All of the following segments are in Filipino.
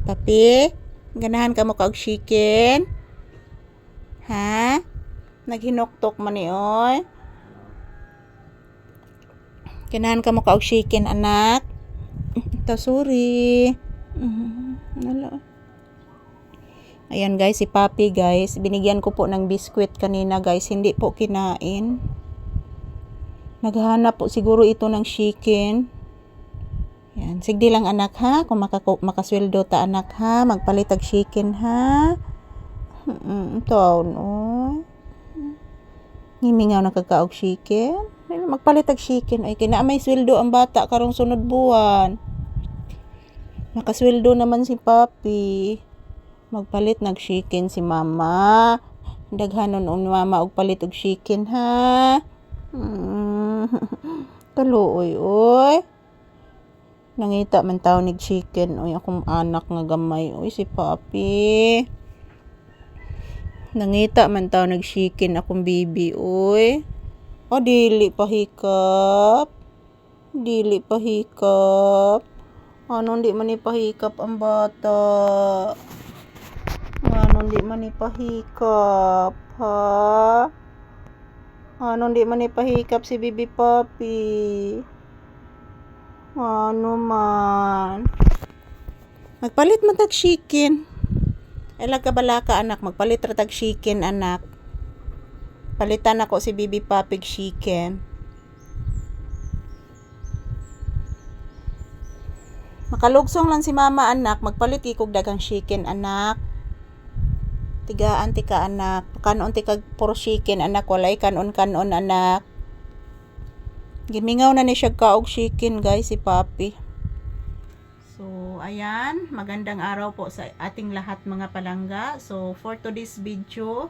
Papi, ganahan ka mo kaog chicken? Ha? Naghinuktok man ni oy. Ganahan ka mo kaog chicken, anak? Ito, sorry. Nala. Ayan guys, si Papi guys. Binigyan ko po ng biskwit kanina guys. Hindi po kinain. Naghahanap po siguro ito ng chicken. Yan. Sigdi lang anak ha. Kung makasweldo ta anak ha. Magpalit og chicken ha. Ito no. Himingaw na kagkaog chicken. Magpalit og chicken. Ay kina may sweldo ang bata karong sunod buwan. Nakasweldo naman si Papi. Magpalit nag chicken si mama. Daghanon ni mama og palit og chicken ha. Kaluoy oy. Nangita man taw nig chicken oy akong anak nga gamay oy si Papi. Nangita man taw nag chicken akong baby oy. O dili pahikap. Dili pahikap. Ano di man ipahikap ang bata? Ano di man ipahikap, ha? Ano di man ipahikap si Bibi Papi? Ano man? Magpalit man tag chicken. Elag ka balaka anak, magpalit ra tag chicken anak. Palitan ako si Bibi Papi chicken. Makalugsong lang si mama anak, magpalit ikog dagang chicken anak. Tigaan ti ka anak, kanon ti kag puro chicken anak, walay kanon anak. Gimingaw na ni siya kaog chicken guys si Papi. So ayan, magandang araw po sa ating lahat mga palangga. So for today's video,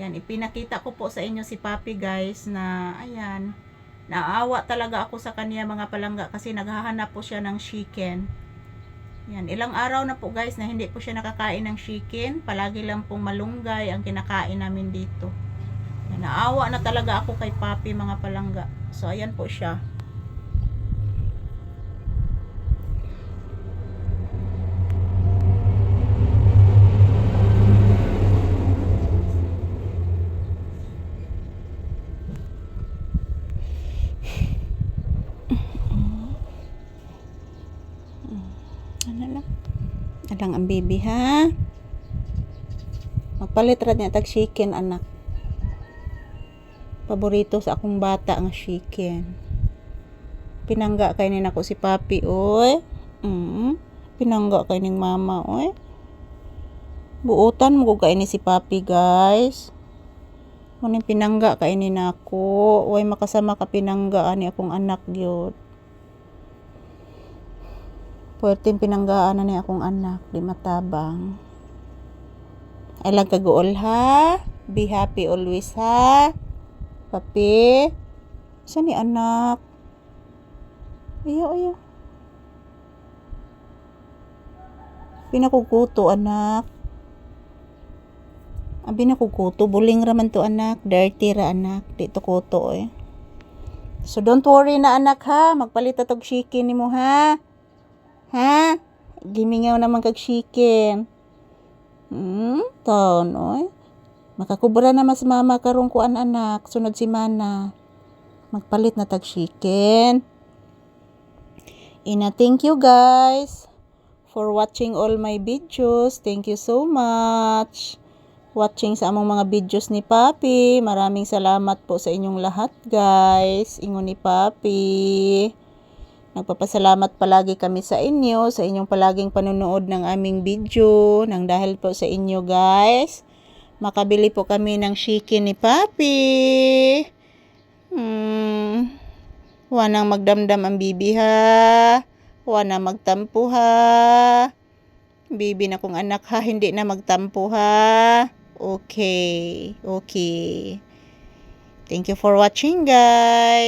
yan ipinakita ko po sa inyo si Papi guys na ayan, naawa talaga ako sa kanya mga palangga kasi naghahanap po siya ng chicken. Yan, ilang araw na po guys na hindi po siya nakakain ng chicken. Palagi lang pong malunggay ang kinakain namin dito. Yan, naawa na talaga ako kay Papi mga palangga. So ayan po siya. Ano lang? Alang ang baby ha. Magpalit ra niya tag chicken anak. Paborito sa akong bata ang chicken. Pinangga kay nin ako si Papi oy. Pinangga kay ning mama oy. Buutan mo kay ni si Papi guys. Muning pinangga kay nin ako. Oy makasama ka pinangga ani akong anak gyud. Puwerteng pinanggaan na ni akong anak, di matabang. Ay lang kaguol ha. Be happy always ha. Papi. Saan ni anak? Ayaw. Pinakukuto anak. Abi na kukuto. Buling raman to anak. Dirty ra anak. Di to kuto eh. So don't worry na anak ha. Magpalit tog chicken ni mo ha. Ha? Gimingaw naman kag chicken. Taon oy. Makakubra na mas mama karong kuan anak. Sunod si mana. Magpalit na tag chicken. Thank you guys for watching all my videos. Thank you so much. Watching sa among mga videos ni Papi. Maraming salamat po sa inyong lahat guys. Ingon ni Papi. Nagpapasalamat palagi kami sa inyo, sa inyong palaging panonood ng aming video. Nang dahil po sa inyo guys, makabili po kami ng chicken ni Papi. Wanang magdamdam ang bibi ha. Wanang magtampo ha. Bibi na kong anak ha, hindi na magtampo ha. Okay. Thank you for watching guys.